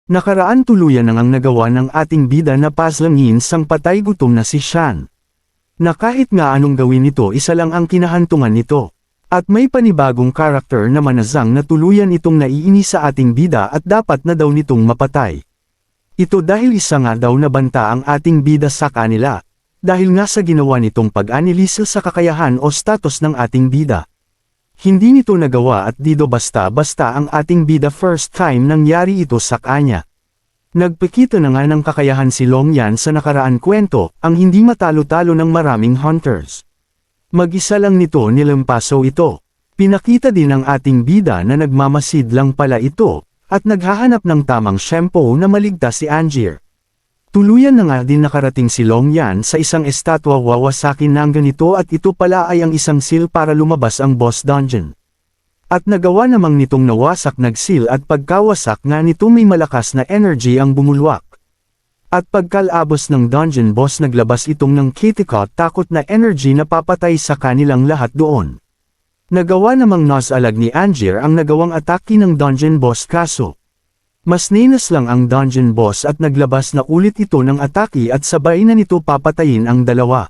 Nakaraan tuluyan nang ang nagawa ng ating bida na paslangin sang patay gutom na si Shan. Na kahit nga anong gawin nito isa lang ang kinahantungan nito. At may panibagong karakter na manazang na tuluyan itong naiinis sa ating bida at dapat na daw nitong mapatay. Ito dahil isa nga daw na banta ang ating bida sa kanila. Dahil nga sa ginawa nitong pag-anilisil sa kakayahan o status ng ating bida. Hindi nito nagawa at dido basta-basta ang ating bida first time nangyari ito sa kanya. Nagpakita na nga ng kakayahan si Long Yan sa nakaraan kwento, ang hindi matalo-talo ng maraming hunters. Mag-isa lang nito nilampaso ito. Pinakita din ng ating bida na nagmamasid lang pala ito, at naghahanap ng tamang shampoo na maligtas si Angier. Tuluyan na nga din nakarating si Long Yan sa isang estatwa wawasakin ng ganito at ito pala ay ang isang seal para lumabas ang boss dungeon. At nagawa namang nitong nawasak nag-seal at pagkawasak nga nito may malakas na energy ang bumulwak. At pagkalabos ng dungeon boss naglabas itong ng Kitty-Cat takot na energy na papatay sa kanilang lahat doon. Nagawa namang nasalag ni Angier ang nagawang atake ng dungeon boss kaso. Mas ninas lang ang dungeon boss at naglabas na ulit ito ng atake at sabay na nito papatayin ang dalawa.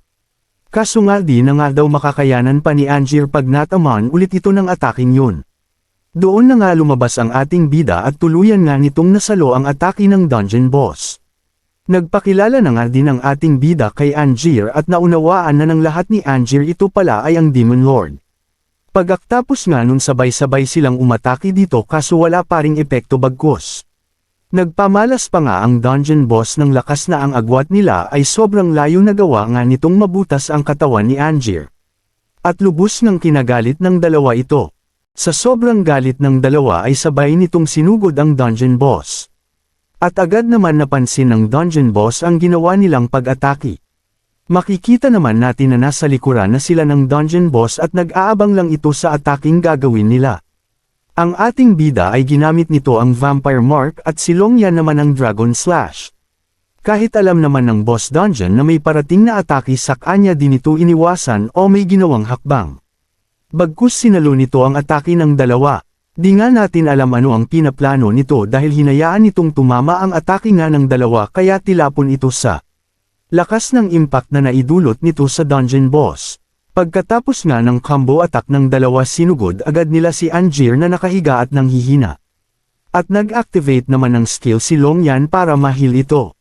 Kaso nga di na nga daw makakayanan pa ni Angier pag nataman ulit ito ng ataking yun. Doon na nga lumabas ang ating bida at tuluyan nga nitong nasalo ang atake ng dungeon boss. Nagpakilala na nga din ang ating bida kay Angier at naunawaan na ng lahat ni Angier ito pala ay ang Demon Lord. Pagkatapos nga nun sabay-sabay silang umatake dito kaso wala pa ring epekto bagkus. Nagpamalas pa nga ang dungeon boss ng lakas na ang agwat nila ay sobrang layo nagawa nga nitong mabutas ang katawan ni Angier. At lubos ng kinagalit ng dalawa ito. Sa sobrang galit ng dalawa ay sabay nitong sinugod ang dungeon boss. At agad naman napansin ng dungeon boss ang ginawa nilang pag-atake. Makikita naman natin na nasa likuran na sila ng dungeon boss at nag-aabang lang ito sa ataking gagawin nila. Ang ating bida ay ginamit nito ang Vampire Mark at si Long Yan naman ang Dragon Slash. Kahit alam naman ng boss dungeon na may parating na atake sa kanya din ito iniwasan o may ginawang hakbang. Bagkus sinalo nito ang atake ng dalawa. Di nga natin alam ano ang pinaplano nito dahil hinayaan nitong tumama ang atake nga ng dalawa kaya tilapon ito sa lakas ng impact na naidulot nito sa dungeon boss. Pagkatapos nga ng combo attack ng dalawa sinugod agad nila si Angier na nakahiga at nanghihina. At nag-activate naman ng skill si Long Yan para ma-heal ito.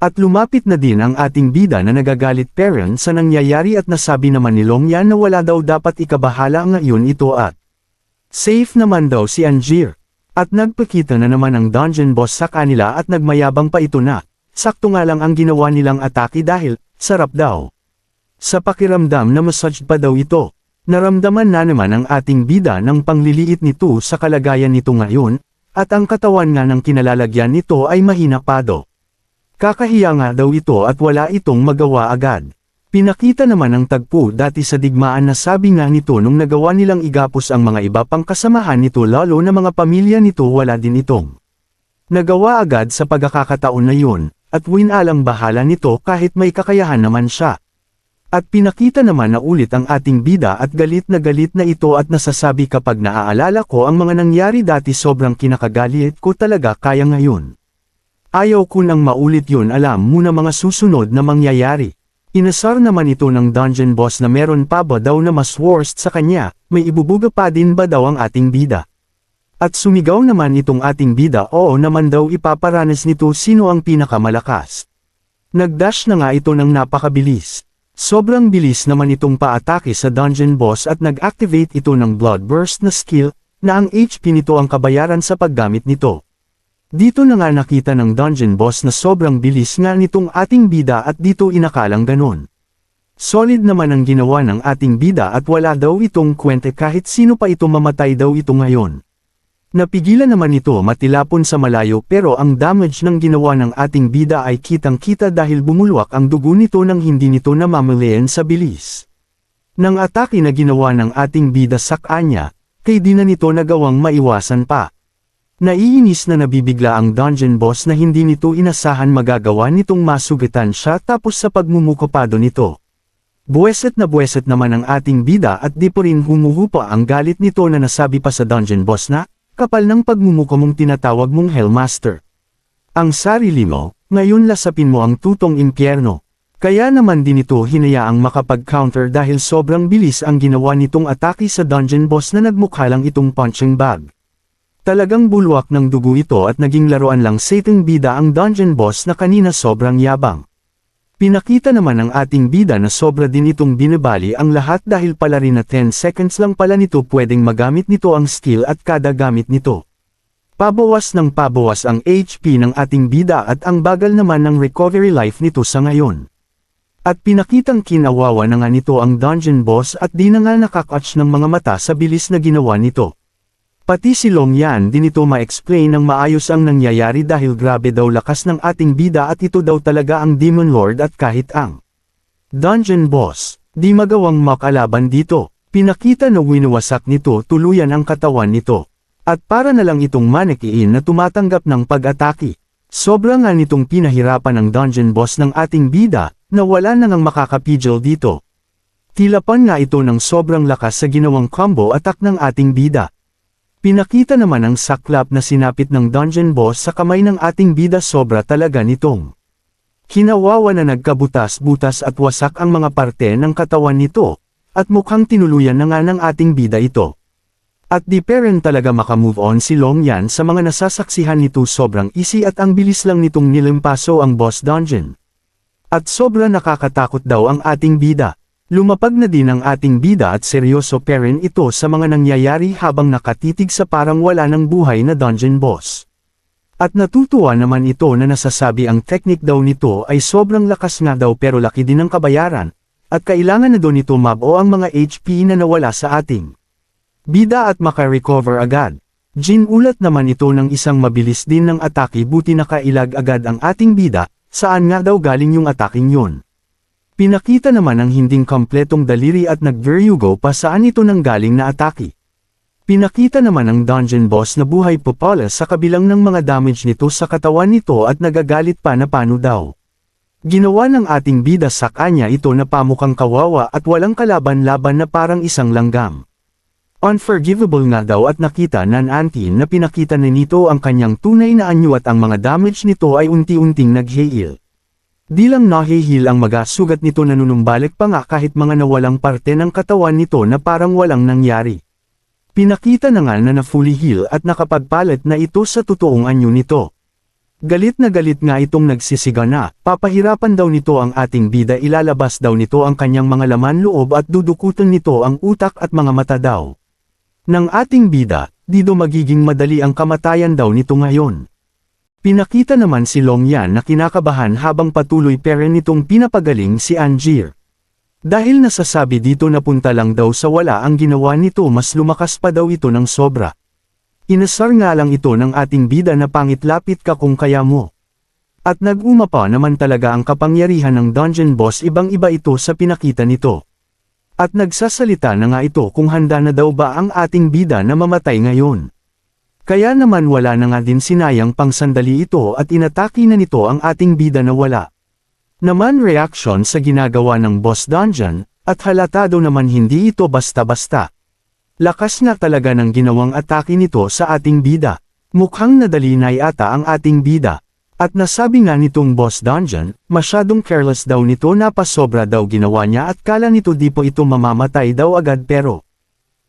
At lumapit na din ang ating bida na nagagalit parent sa nangyayari at nasabi naman ni Long Yan na wala daw dapat ikabahala ngayon ito at safe naman daw si Angier. At nagpakita na naman ang dungeon boss sa kanila at nagmayabang pa ito na, sakto nga lang ang ginawa nilang atake dahil, sarap daw. Sa pakiramdam na massaged pa daw ito, naramdaman na naman ang ating bida ng pangliliit nito sa kalagayan nito ngayon, at ang katawan nga ng kinalalagyan nito ay mahina pa daw. Kakahiya nga daw ito at wala itong magawa agad. Pinakita naman ang tagpo dati sa digmaan na sabi nga nito nung nagawa nilang igapos ang mga iba pang kasamahan nito lalo na mga pamilya nito wala din itong nagawa agad sa pagkakataon na yun, at winalang bahala nito kahit may kakayahan naman siya. At pinakita naman na ulit ang ating bida at galit na ito at nasasabi kapag naaalala ko ang mga nangyari dati sobrang kinakagalit ko talaga kaya ngayon. Ayaw ko nang maulit yun alam mo na mga susunod na mangyayari. Inasar naman ito ng dungeon boss na meron pa ba daw na mas worst sa kanya, may ibubuga pa din ba daw ang ating bida. At sumigaw naman itong ating bida oo naman daw ipaparanas nito sino ang pinakamalakas. Nagdash na nga ito ng napakabilis. Sobrang bilis naman itong paatake sa dungeon boss at nag-activate ito ng blood burst na skill, na ang HP nito ang kabayaran sa paggamit nito. Dito na nga nakita ng dungeon boss na sobrang bilis nga nitong ating bida at dito inakalang ganon. Solid naman ang ginawa ng ating bida at wala daw itong kwente kahit sino pa ito mamatay daw ito ngayon. Napigilan naman ito matilapon sa malayo pero ang damage ng ginawa ng ating bida ay kitang-kita dahil bumulwak ang dugo nito nang hindi nito namamalayan sa bilis. Nang atake na ginawa ng ating bida sa kanya, kay di na nito nagawang maiwasan pa. Naiinis na nabibigla ang dungeon boss na hindi nito inasahan magagawa nitong masugatan siya tapos sa pagmumukapado nito. Buweset naman ang ating bida at di po rin humuhupa ang galit nito na nasabi pa sa dungeon boss na, kapal ng pagmumuka mong tinatawag mong Hellmaster. Ang sarili mo, ngayon lasapin mo ang tutong impyerno. Kaya naman din ito hinayaang makapag-counter dahil sobrang bilis ang ginawa nitong atake sa dungeon boss na nagmukha lang itong punching bag. Talagang bulwak ng dugo ito at naging laruan lang sa ating bida ang dungeon boss na kanina sobrang yabang. Pinakita naman ng ating bida na sobra din itong binabali ang lahat dahil pala rin na 10 seconds lang pala nito pwedeng magamit nito ang skill at kada gamit nito. Pabawas ng pabawas ang HP ng ating bida at ang bagal naman ng recovery life nito sa ngayon. At pinakitang kinawawa na nga nito ang dungeon boss at di na nga nakakatch ng mga mata sa bilis na ginawa nito. Pati si Long Yan din ito ma-explain ng maayos ang nangyayari dahil grabe daw lakas ng ating bida at ito daw talaga ang Demon Lord at kahit ang dungeon boss, di magawang makalaban dito. Pinakita na winawasak nito tuluyan ang katawan nito. At para na lang itong manekiin na tumatanggap ng pag-atake. Sobra nga nitong pinahirapan ang dungeon boss ng ating bida, na wala na ngang makakapigil dito. Tilapan nga ito ng sobrang lakas sa ginawang combo attack ng ating bida. Pinakita naman ang saklap na sinapit ng dungeon boss sa kamay ng ating bida sobra talaga nitong. Kinawawa na nagkabutas-butas at wasak ang mga parte ng katawan nito, at mukhang tinuluyan na nga ng ating bida ito. At di pa rin talaga makamove on si Long Yan sa mga nasasaksihan nito sobrang easy at ang bilis lang nitong nilimpaso ang boss dungeon. At sobra nakakatakot daw ang ating bida. Lumapag na din ang ating bida at seryoso pa rin ito sa mga nangyayari habang nakatitig sa parang wala ng buhay na dungeon boss. At natutuwa naman ito na nasasabi ang technique daw nito ay sobrang lakas nga daw pero laki din ang kabayaran, at kailangan na daw nito mabo ang mga HP na nawala sa ating bida at makarecover agad. Ginulat naman ito ng isang mabilis din ng atake buti nakailag agad ang ating bida. Saan nga daw galing yung ataking yun? Pinakita naman ang hinding kompletong daliri at nag-veryugo pa saan ito nang galing na atake. Pinakita naman ang dungeon boss na buhay popala sa kabilang ng mga damage nito sa katawan nito at nagagalit pa na paano daw. Ginawa ng ating bida sa kanya ito na pamukhang kawawa at walang kalaban-laban na parang isang langgam. Unforgivable nga daw at nakita ng Antin na pinakita na nito ang kanyang tunay na anyo at ang mga damage nito ay unti-unting nag-heal. Di lang na-heal ang magasugat nito na nanunumbalik pa nga kahit mga nawalang parte ng katawan nito na parang walang nangyari. Pinakita na nga na fully heal at nakapagpalit na ito sa totoong anyo nito. Galit na galit nga itong nagsisiga na, papahirapan daw nito ang ating bida ilalabas daw nito ang kanyang mga laman loob at dudukutan nito ang utak at mga mata daw. Ng ating bida, di do magiging madali ang kamatayan daw nito ngayon. Pinakita naman si Long Yan na kinakabahan habang patuloy pa rin nitong pinapagaling si Angier. Dahil nasasabi dito na punta lang daw sa wala ang ginawa nito mas lumakas pa daw ito ng sobra. Inasar nga lang ito ng ating bida na pangit lapit ka kung kaya mo. At nag-uma pa naman talaga ang kapangyarihan ng dungeon boss ibang-iba ito sa pinakita nito. At nagsasalita na nga ito kung handa na daw ba ang ating bida na mamatay ngayon. Kaya naman wala na nga din sinayang pang sandali ito at inatake na nito ang ating bida na wala. Naman reaction sa ginagawa ng boss dungeon, at halatado naman hindi ito basta-basta. Lakas nga talaga ng ginawang atake nito sa ating bida. Mukhang nadali na yata ang ating bida. At nasabi nga nitong boss dungeon, masyadong careless daw nito na pasobra daw ginawa niya at kala nito di po ito mamamatay daw agad pero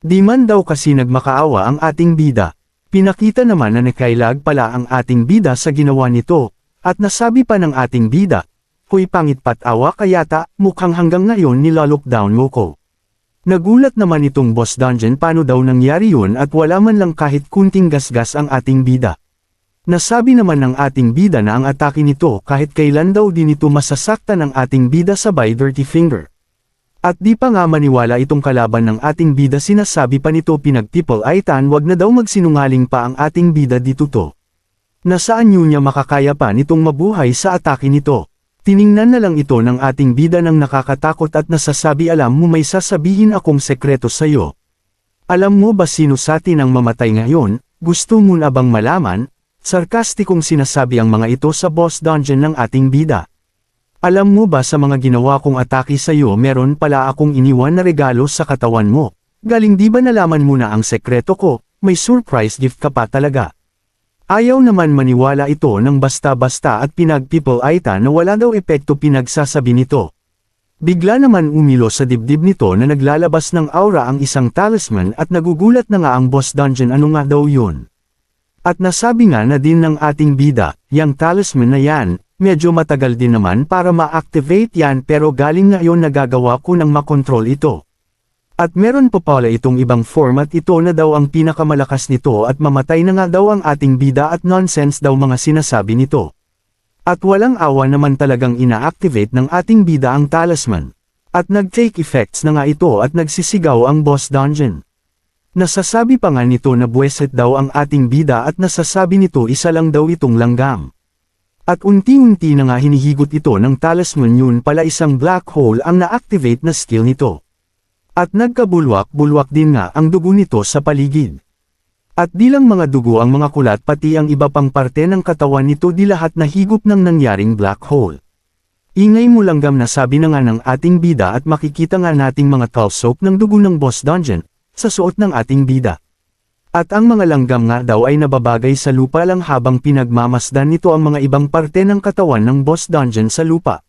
di man daw kasi nagmakaawa ang ating bida. Pinakita naman na nakailag pala ang ating bida sa ginawa nito, at nasabi pa ng ating bida, "Huy pangit patawa kayata, mukhang hanggang ngayon nilalockdown mo ko." Nagulat naman itong boss dungeon paano daw nangyari yun at wala man lang kahit kunting gasgas ang ating bida. Nasabi naman ng ating bida na ang atake nito kahit kailan daw din ito masasaktan ng ating bida sabay dirty finger. At di pa nga maniwala itong kalaban ng ating bida sinasabi pa nito pinagtipol-aitan wag na daw magsinungaling pa ang ating bida dito to. Nasaan nyo niya makakaya pa nitong mabuhay sa atake nito? Tiningnan na lang ito ng ating bida ng nakakatakot at nasasabi alam mo may sasabihin akong sekreto sa'yo. Alam mo ba sino sa atin ang mamatay ngayon, gusto mo na bang malaman? Sarkastikong sinasabi ang mga ito sa boss dungeon ng ating bida. Alam mo ba sa mga ginawa kong atake sa iyo meron pala akong iniwan na regalo sa katawan mo. Galing di ba nalaman mo na ang sekreto ko, may surprise gift ka pa talaga. Ayaw naman maniwala ito ng basta-basta at pinagpipalaita na wala daw epekto pinagsasabi nito. Bigla naman umilo sa dibdib nito na naglalabas ng aura ang isang talisman at nagugulat na nga ang boss dungeon ano nga daw yun. At nasabi nga na din ng ating bida, yang talisman na yan, medyo matagal din naman para ma-activate yan pero galing ngayon nagagawa ko ng makontrol ito. At meron pa pala itong ibang format ito na daw ang pinakamalakas nito at mamatay na nga daw ang ating bida at nonsense daw mga sinasabi nito. At walang awa naman talagang ina-activate ng ating bida ang talisman. At nag-take effects na nga ito at nagsisigaw ang boss dungeon. Nasasabi pa nga nito na buweset daw ang ating bida at nasasabi nito isa lang daw itong langgam. At unti-unti na nga hinihigot ito ng talisman yun pala isang black hole ang na-activate na skill nito. At nagkabulwak-bulwak din nga ang dugo nito sa paligid. At di lang mga dugo ang mga kulat pati ang iba pang parte ng katawan nito di lahat nahigop ng nangyaring black hole. Ingay mo langgam na sabi na nga ng ating bida at makikita nga nating mga talsok ng dugo ng boss dungeon sa suot ng ating bida. At ang mga langgam nga daw ay nababagay sa lupa lang habang pinagmamasdan nito ang mga ibang parte ng katawan ng boss dungeon sa lupa.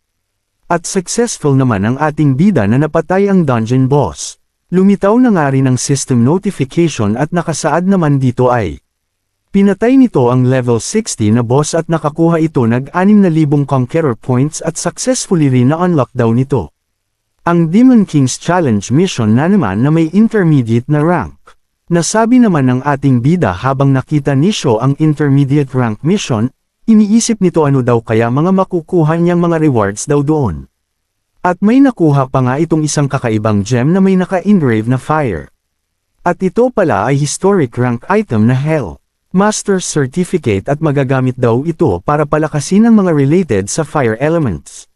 At successful naman ang ating bida na napatay ang dungeon boss. Lumitaw na nga rin ang system notification at nakasaad naman dito ay pinatay nito ang level 60 na boss at nakakuha ito nag-6,000 Conqueror points at successfully rin na-unlock daw nito. Ang Demon King's Challenge mission na naman na may intermediate na rank. Nasabi naman ng ating bida habang nakita ni Sho ang intermediate rank mission, iniisip nito ano daw kaya mga makukuha niyang mga rewards daw doon. At may nakuha pa nga itong isang kakaibang gem na may naka-engrave na fire. At ito pala ay historic rank item na Hell Master Certificate at magagamit daw ito para palakasin ang mga related sa fire elements.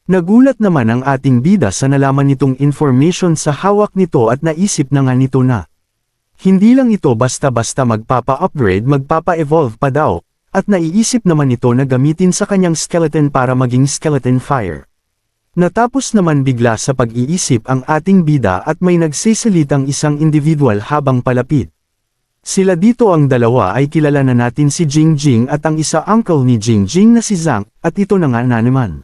Nagulat naman ang ating bida sa nalaman nitong information sa hawak nito at naisip na nga nito na hindi lang ito basta-basta magpapa-upgrade magpapa-evolve pa daw, at naiisip naman ito na gamitin sa kanyang skeleton para maging skeleton fire. Natapos naman bigla sa pag-iisip ang ating bida at may nagsisalitang isang individual habang palapit. Sila dito ang dalawa ay kilala na natin si Jingjing at ang isa uncle ni Jingjing na si Zhang, at ito na nga na naman.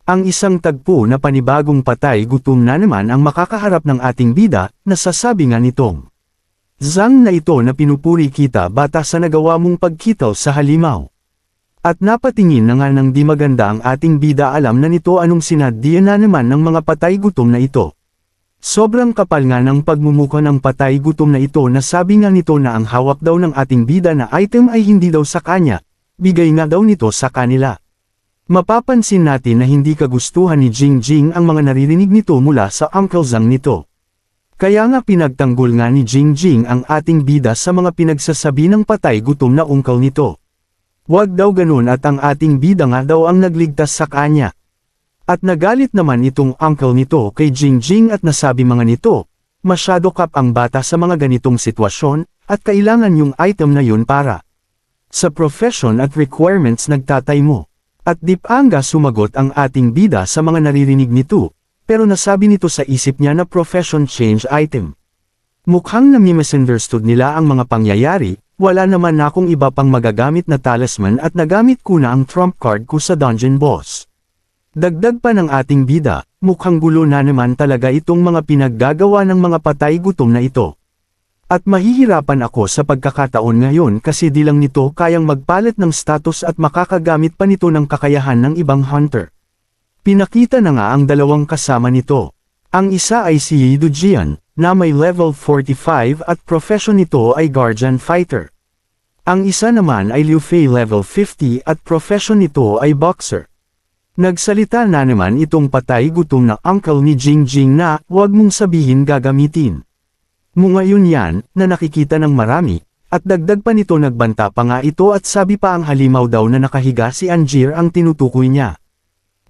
Ang isang tagpo na panibagong patay gutom na naman ang makakaharap ng ating bida, nasasabi nga nitong Zhang na ito na pinupuri kita bata sa nagawa mong pagkitaw sa halimaw. At napatingin na nga ng di maganda ang ating bida alam na nito anong sinadya na naman ng mga patay gutom na ito. Sobrang kapal nga ng pagmumuka ng patay gutom na ito na sabi nga nito na ang hawak daw ng ating bida na item ay hindi daw sa kanya, bigay nga daw nito sa kanila. Mapapansin natin na hindi kagustuhan ni Jingjing ang mga naririnig nito mula sa Uncle Zhang nito. Kaya nga pinagtanggol nga ni Jingjing ang ating bida sa mga pinagsasabi ng patay gutom na uncle nito. Wag daw ganun at ang ating bida nga daw ang nagligtas sa kanya. At nagalit naman itong uncle nito kay Jingjing at nasabi mga nito, masyado kap ang bata sa mga ganitong sitwasyon, at kailangan yung item na yun para sa profession at requirements nagtatay mo. At dipanga sumagot ang ating bida sa mga naririnig nito, pero nasabi nito sa isip niya na profession change item. Mukhang nami-misunderstood nila ang mga pangyayari. Wala naman akong iba pang magagamit na talisman at nagamit ko na ang trump card ko sa dungeon boss. Dagdag pa ng ating bida, mukhang gulo na naman talaga itong mga pinaggagawa ng mga patay gutom na ito. At mahihirapan ako sa pagkakataon ngayon kasi di lang nito kayang magpalit ng status at makakagamit pa nito ng kakayahan ng ibang hunter. Pinakita na nga ang dalawang kasama nito. Ang isa ay si Yi Dujian, na may level 45 at profession nito ay Guardian Fighter. Ang isa naman ay Liu Fei level 50 at profession nito ay Boxer. Nagsalita na naman itong patay gutom na uncle ni Jingjing na huwag mong sabihin gagamitin mo ngayon yan na nakikita ng marami, at dagdag pa nito nagbanta pa nga ito at sabi pa ang halimaw daw na nakahiga si Anjir ang tinutukoy niya.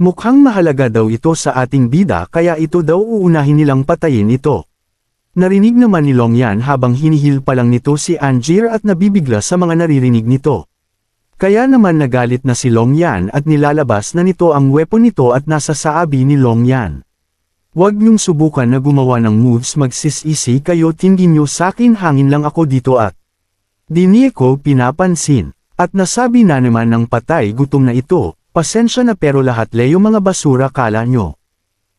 Mukhang mahalaga daw ito sa ating bida kaya ito daw uunahin nilang patayin ito. Narinig naman ni Long Yan habang hinihil pa lang nito si Anjir at nabibigla sa mga naririnig nito. Kaya naman nagalit na si Long Yan at nilalabas na nito ang weapon nito at nasa saabi ni Long Yan. Huwag niyong subukan na gumawa ng moves magsisisi kayo tingin niyo sakin hangin lang ako dito at di niya ko pinapansin. At nasabi na naman ng patay gutom na ito, pasensya na pero lahat leyo mga basura kala nyo.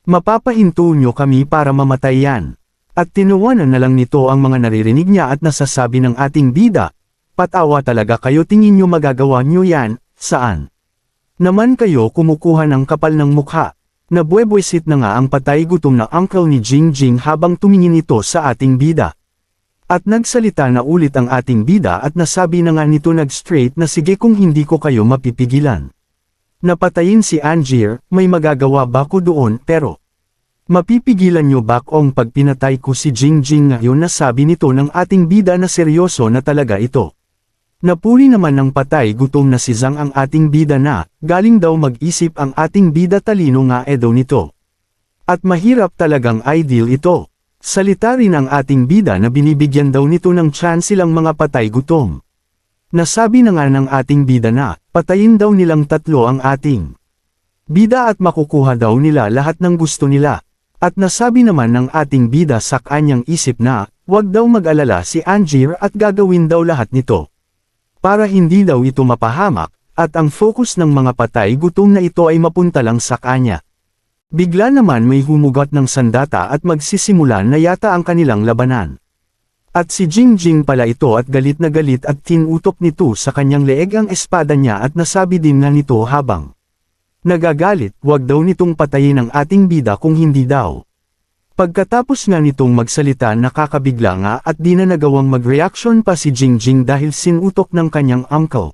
Mapapahinto nyo kami para mamatay yan. At tinuwanan na lang nito ang mga naririnig niya at nasasabi ng ating bida, patawa talaga kayo, tingin nyo magagawa nyo yan, saan? Naman kayo kumukuha ng kapal ng mukha. Nabuebwesit na nga ang patay gutom na uncle ni Jingjing habang tumingin ito sa ating bida. At nagsalita na ulit ang ating bida at nasabi na nga nito nag-straight na sige kung hindi ko kayo mapipigilan. Napatayin si Angier, may magagawa ba ko doon pero mapipigilan nyo ba kung pag pinatay ko si Jingjing ngayon? Nasabi nito ng ating bida na seryoso na talaga ito. Napuri naman ng patay gutom na si Zhang ang ating bida na, galing daw mag-isip ang ating bida, talino nga daw nito. At mahirap talagang ideal ito. Salita rin ang ating bida na binibigyan daw nito ng chance silang mga patay gutom. Nasabi na nga ng ating bida na, patayin daw nilang tatlo ang ating bida at makukuha daw nila lahat ng gusto nila. At nasabi naman ng ating bida sa kanyang isip na, wag daw mag-alala si Angier at gagawin daw lahat nito. Para hindi daw ito mapahamak, at ang focus ng mga patay gutom na ito ay mapunta lang sa kanya. Bigla naman may humugot ng sandata at magsisimula na yata ang kanilang labanan. At si Jingjing pala ito at galit na galit at tinutok nito sa kanyang leeg ang espada niya at nasabi din nga nito habang nagagalit, wag daw nitong patayin ang ating bida kung hindi daw. Pagkatapos nga nitong magsalita nakakabigla nga at di na nagawang mag-reaction pa si Jingjing dahil sinutok ng kanyang uncle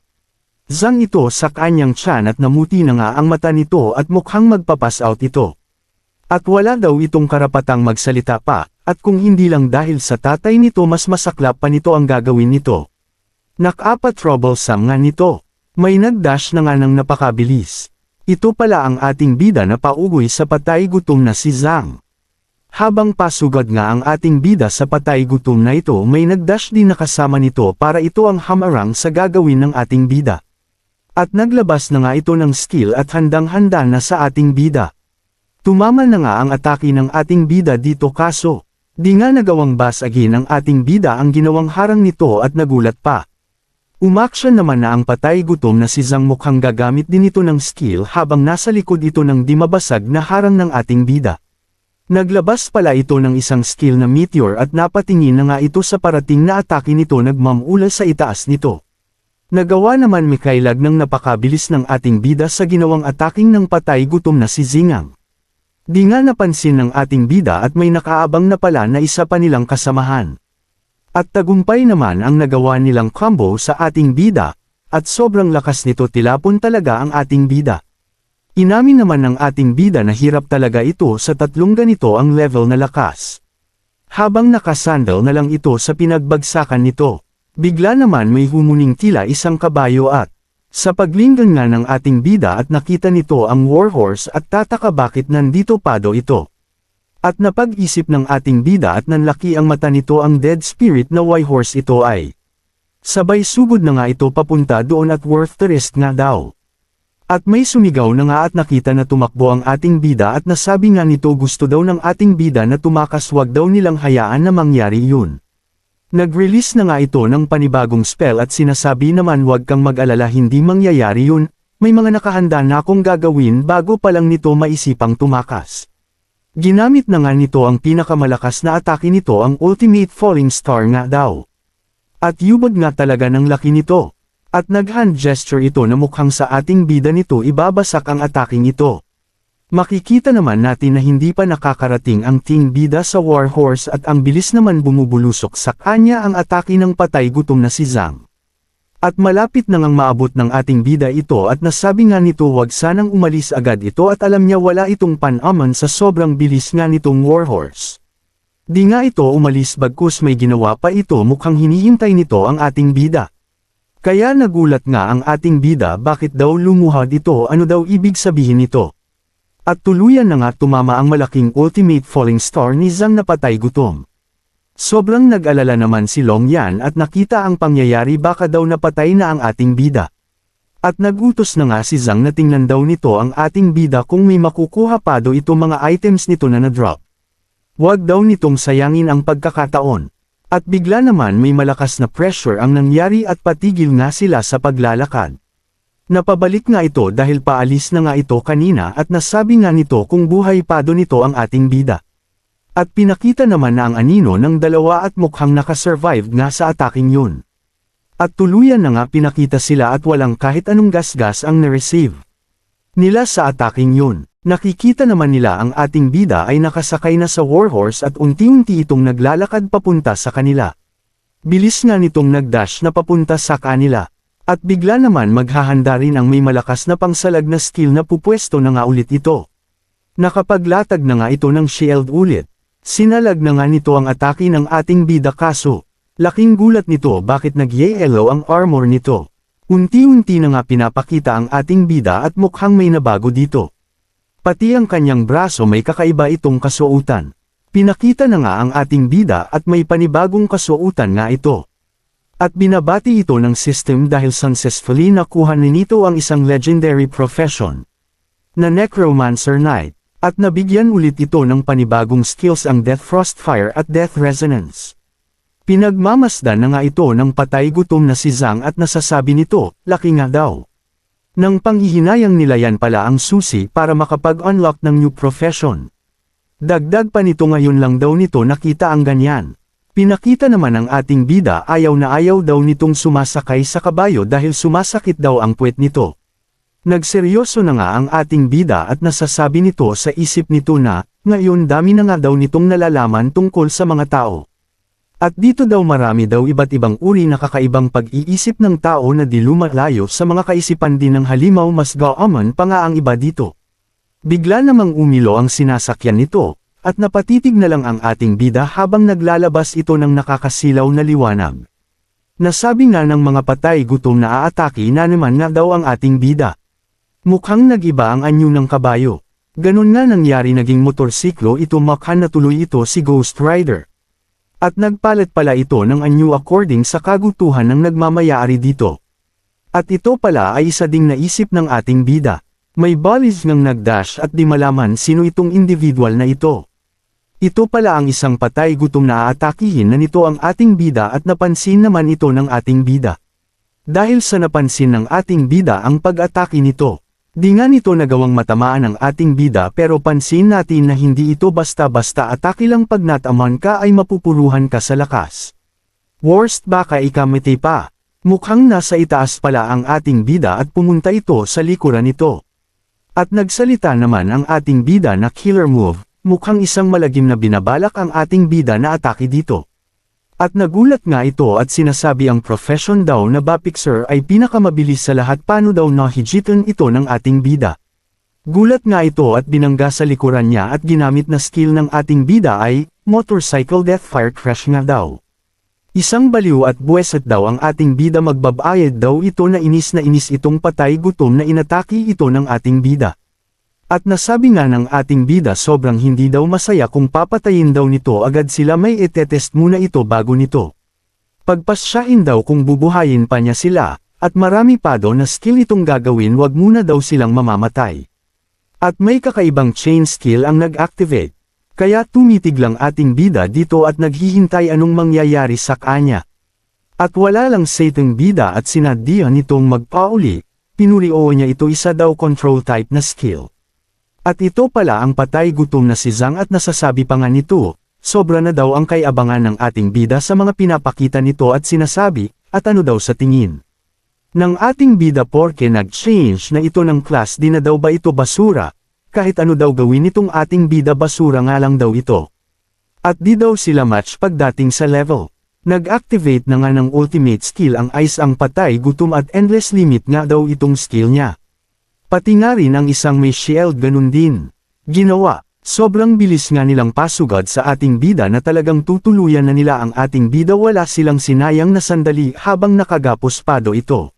Zhang ito sa kanyang tiyan at namuti na nga ang mata nito at mukhang magpapass out ito. At wala daw itong karapatang magsalita pa, at kung hindi lang dahil sa tatay nito mas masaklap pa nito ang gagawin nito. Nakapa-troublesome nga nito. May nag-dash na nga ng napakabilis. Ito pala ang ating bida na paugoy sa patay gutom na si Zhang. Habang pasugad nga ang ating bida sa patay gutom na ito, may nagdash din na kasama nito para ito ang hamarang sa gagawin ng ating bida. At naglabas na nga ito ng skill at handang-handa na sa ating bida. Tumama na nga ang atake ng ating bida dito kaso, di nga nagawang basagin ang ating bida ang ginawang harang nito at nagulat pa. Umaksyon naman na ang patay gutom na si Zhang, mukhang gagamit din ito ng skill habang nasa likod ito ng di mabasag na harang ng ating bida. Naglabas pala ito ng isang skill na meteor at napatingin na nga ito sa parating na atake nito, nagmamula sa itaas nito. Nagawa naman Mikailag ng napakabilis ng ating bida sa ginawang ataking ng patay gutom na si Zingang. Di nga napansin ng ating bida at may nakaabang na pala na isa pa nilang kasamahan. At tagumpay naman ang nagawa nilang combo sa ating bida, at sobrang lakas nito, tilapon talaga ang ating bida. Inamin naman ng ating bida na hirap talaga ito sa tatlong ganito ang level na lakas. Habang nakasandal na lang ito sa pinagbagsakan nito, bigla naman may humuning tila isang kabayo at sa paglinggan nga ng ating bida at nakita nito ang warhorse at tataka bakit nandito pa daw ito. At napag-isip ng ating bida at nanlaki ang mata nito, ang dead spirit na warhorse ito ay sabay sugod na nga ito papunta doon at worth the risk nga daw. At may sumigaw na nga at nakita na tumakbo ang ating bida at nasabi nga nito gusto daw ng ating bida na tumakas, wag daw nilang hayaan na mangyari yun. Nag-release na nga ito ng panibagong spell at sinasabi naman wag kang mag-alala, hindi mangyayari yun, may mga nakahanda na akong gagawin bago pa lang nito maisipang tumakas. Ginamit na nga nito ang pinakamalakas na atake nito, ang ultimate falling star nga daw. At yubod nga talaga ng laki nito. At nag-hand gesture ito na mukhang sa ating bida nito ibabasak ang ataking ito. Makikita naman natin na hindi pa nakakarating ang ting bida sa warhorse at ang bilis naman bumubulusok sa kanya ang atake ng patay gutom na si Zhang. At malapit na ngang maabot ng ating bida ito at nasabi nga nito wag sanang umalis agad ito at alam niya wala itong panaman sa sobrang bilis nga nitong warhorse. Di nga ito umalis bagkus may ginawa pa ito, mukhang hinihintay nito ang ating bida. Kaya nagulat nga ang ating bida bakit daw lumuhad ito, ano daw ibig sabihin nito. At tuluyan na nga tumama ang malaking ultimate falling star ni Zhang na patay gutom. Sobrang nag-alala naman si Long Yan at nakita ang pangyayari, baka daw napatay na ang ating bida. At nagutos na nga si Zhang na tingnan daw nito ang ating bida kung may makukuha pa daw ito mga items nito na na-drop. Huwag daw nitong sayangin ang pagkakataon. At bigla naman may malakas na pressure ang nangyari at patigil nga sila sa paglalakad. Napabalik nga ito dahil paalis na nga ito kanina at nasabi nga nito kung buhay pa do nito ang ating bida. At pinakita naman na ang anino ng dalawa at mukhang nakasurvive nga sa ataking yun. At tuluyan na nga pinakita sila at walang kahit anong gasgas ang na-receive nila sa ataking yun. Nakikita naman nila ang ating bida ay nakasakay na sa warhorse at unti-unti itong naglalakad papunta sa kanila. Bilis nga nitong nagdash na papunta sa kanila. At bigla naman maghahanda rin ang may malakas na pangsalag na skill na pupwesto na nga ulit ito. Nakapaglatag na nga ito ng shield ulit. Sinalag na nga nito ang atake ng ating bida kaso. Laking gulat nito bakit nag-yellow ang armor nito. Unti-unti na nga pinapakita ang ating bida at mukhang may nabago dito. Pati ang kanyang braso may kakaiba itong kasuotan. Pinakita na nga ang ating bida at may panibagong kasuotan nga ito. At binabati ito ng system dahil successfully nakuha ni nito ang isang legendary profession na Necromancer Knight. At nabigyan ulit ito ng panibagong skills ang Death Frostfire at Death Resonance. Pinagmamasdan na nga ito ng patay gutom na si Zhang at nasasabi nito, laki nga daw. Nang panghihinayang nila yan pala ang susi para makapag-unlock ng new profession. Dagdag pa nito ngayon lang daw nito nakita ang ganyan. Pinakita naman ang ating bida ayaw na ayaw daw nitong sumasakay sa kabayo dahil sumasakit daw ang puwet nito. Nagseryoso na nga ang ating bida at nasasabi nito sa isip nito na, ngayon dami na nga daw nitong nalalaman tungkol sa mga tao. At dito daw marami daw iba't ibang uri na kakaibang pag-iisip ng tao na di lumalayo sa mga kaisipan din ng halimaw mas gaaman pa nga ang iba dito. Bigla namang umilo ang sinasakyan nito, at napatitig na lang ang ating bida habang naglalabas ito ng nakakasilaw na liwanag. Nasabi nga ng mga patay gutom na aatake na naman nga daw ang ating bida. Mukhang nag-iba ang anyo ng kabayo. Ganon nga nangyari naging motorsiklo ito mukhang natuloy ito si Ghost Rider. At nagpalit pala ito ng anyo according sa kagustuhan ng nagmamayari dito. At ito pala ay isa ding naisip ng ating bida. May balis ng nagdash at di malaman sino itong individual na ito. Ito pala ang isang patay gutom na aatakihin na nito ang ating bida at napansin naman ito ng ating bida. Dahil sa napansin ng ating bida ang pag-atake nito. Di nga nito nagawang matamaan ang ating bida pero pansin natin na hindi ito basta-basta atake lang pag nataman ka ay mapupuruhan ka sa lakas. Worst baka ikamete pa. Mukhang nasa itaas pala ang ating bida at pumunta ito sa likuran nito. At nagsalita naman ang ating bida na killer move, mukhang isang malagim na binabalak ang ating bida na atake dito. At nagulat nga ito at sinasabi ang profession daw na Bapixer ay pinakamabilis sa lahat paano daw nahijitan ito ng ating bida. Gulat nga ito at binangga sa likuran niya at ginamit na skill ng ating bida ay, Motorcycle Deathfire Crash nga daw. Isang baliw at buweset daw ang ating bida magbabayad daw ito na inis itong patay gutom na inatake ito ng ating bida. At nasabi nga ng ating bida sobrang hindi daw masaya kung papatayin daw nito agad sila may itetest muna ito bago nito. Pagpasyahin daw kung bubuhayin pa niya sila, at marami pa daw na skill itong gagawin wag muna daw silang mamamatay. At may kakaibang chain skill ang nag-activate, kaya tumitig lang ating bida dito at naghihintay anong mangyayari sa kanya. At wala lang Satan bida at sinadya nitong magpauli, pinulio niya ito isa daw control type na skill. At ito pala ang patay gutom na si Zhang at nasasabi pa nga nito, sobra na daw ang kaiabangan ng ating bida sa mga pinapakita nito at sinasabi, at ano daw sa tingin ng ating bida porke nag-change na ito ng class di na daw ba ito basura, kahit ano daw gawin itong ating bida basura nga lang daw ito. At di daw sila match pagdating sa level. Nag-activate na nga ng ultimate skill ang ice ang patay gutom at endless limit nga daw itong skill niya. Pati nga rin ang isang may shield ganun din. Ginawa, sobrang bilis nga nilang pasugad sa ating bida na talagang tutuluyan na nila ang ating bida wala silang sinayang na sandali habang nakagapos pado ito.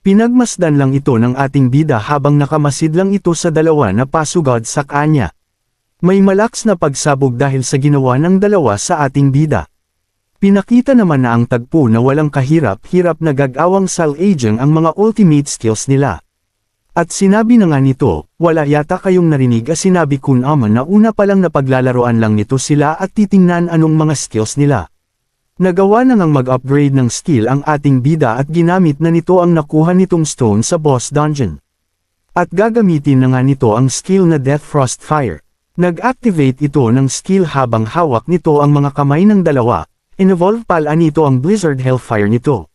Pinagmasdan lang ito ng ating bida habang nakamasid lang ito sa dalawa na pasugad sa kanya. May malaks na pagsabog dahil sa ginawa ng dalawa sa ating bida. Pinakita naman na ang tagpo na walang kahirap-hirap na gagawang salvaging ang mga ultimate skills nila. At sinabi na nga nito, wala yata kayong narinig as sinabi ko naman na una palang napaglalaroan lang nito sila at titingnan anong mga skills nila. Nagawa na ngang mag-upgrade ng skill ang ating bida at ginamit na nito ang nakuha nitong stone sa boss dungeon. At gagamitin na nga nito ang skill na Death Frost Fire. Nag-activate ito ng skill habang hawak nito ang mga kamay ng dalawa, in-evolve pala nito ang Blizzard Hellfire nito.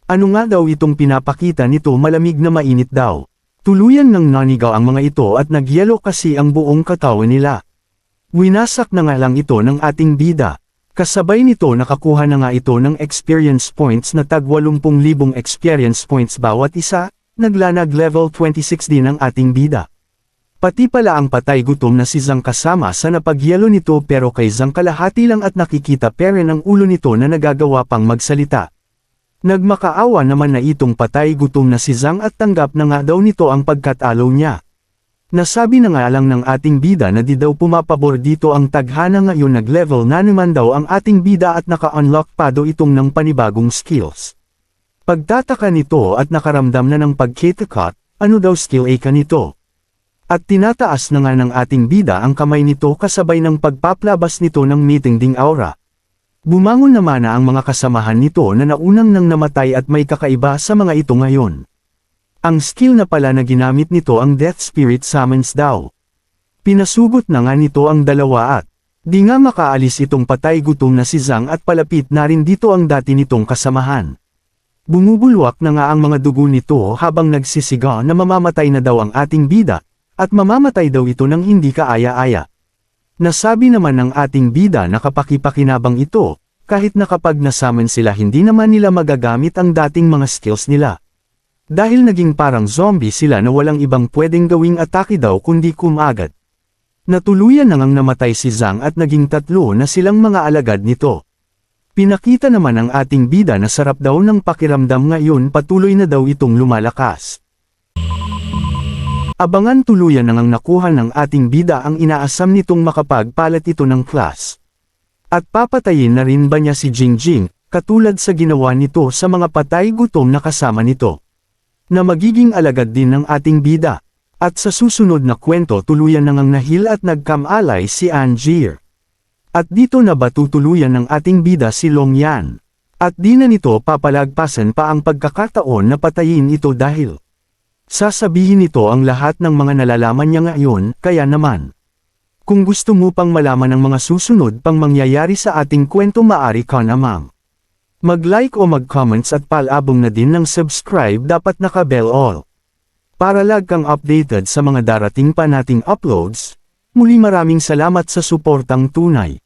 Ano nga daw itong pinapakita nito? Malamig na mainit daw. Tuluyan ng nanigaw ang mga ito at nagyelo kasi ang buong katawan nila. Winasak na nga lang ito ng ating bida. Kasabay nito nakakuha na nga ito ng experience points na tag 80,000 experience points bawat isa, naglanag level 26 din ang ating bida. Pati pala ang patay gutom na si Zhang kasama sa napagyelo nito pero kay Zhang kalahati lang at nakikita peren ang ulo nito na nagagawa pang magsalita. Nagmakaawa naman na itong patay gutom na si Zhang at tanggap na nga daw nito ang pagkatalo niya. Nasabi na nga lang ng ating bida na di daw pumapabor dito ang tadhana ngayon nag-level na naman daw ang ating bida at naka-unlock pa daw itong ng panibagong skills. Pagtataka nito at nakaramdam na ng pagkitikot, ano daw skill A ka nito? At tinataas na nga ng ating bida ang kamay nito kasabay ng pagpaplabas nito ng mitinding aura. Bumangon naman na ang mga kasamahan nito na naunang nang namatay at may kakaiba sa mga ito ngayon. Ang skill na pala na ginamit nito ang Death Spirit Summons daw. Pinasugot na nga nito ang dalawa at di nga makaalis itong patay gutom na si Zhang at palapit na rin dito ang dati nitong kasamahan. Bumubulwak na nga ang mga dugo nito habang nagsisigaw na mamamatay na daw ang ating bida, at mamamatay daw ito ng hindi kaaya-aya. Nasabi naman ng ating bida na kapakipakinabang ito, kahit na kapag nasummon sila hindi naman nila magagamit ang dating mga skills nila. Dahil naging parang zombie sila na walang ibang pwedeng gawing atake daw kundi kumagat. Natuluyan na ngang namatay si Zhang at naging 3 na silang mga alagad nito. Pinakita naman ng ating bida na sarap daw ng pakiramdam ngayon patuloy na daw itong lumalakas. Abangan tuluyan na ngang nakuha ng ating bida ang inaasam nitong makapagpalat ito ng class. At papatayin na rin ba niya si Jingjing, katulad sa ginawa nito sa mga patay gutom na kasama nito? Na magiging alagad din ng ating bida. At sa susunod na kwento tuluyan na ngang nahil at nagkamalay si Angier. At dito na ba tutuluyan ng ating bida si Long Yan? At di na nito papalagpasan pa ang pagkakataon na patayin ito dahil sasabihin nito ang lahat ng mga nalalaman niya ngayon, kaya naman. Kung gusto mo pang malaman ang mga susunod pang mangyayari sa ating kwento maaari ka namang mag-like o mag-comments at palabong na din ng subscribe dapat naka-bell all. Para lag kang updated sa mga darating pa nating uploads, muli maraming salamat sa suportang tunay.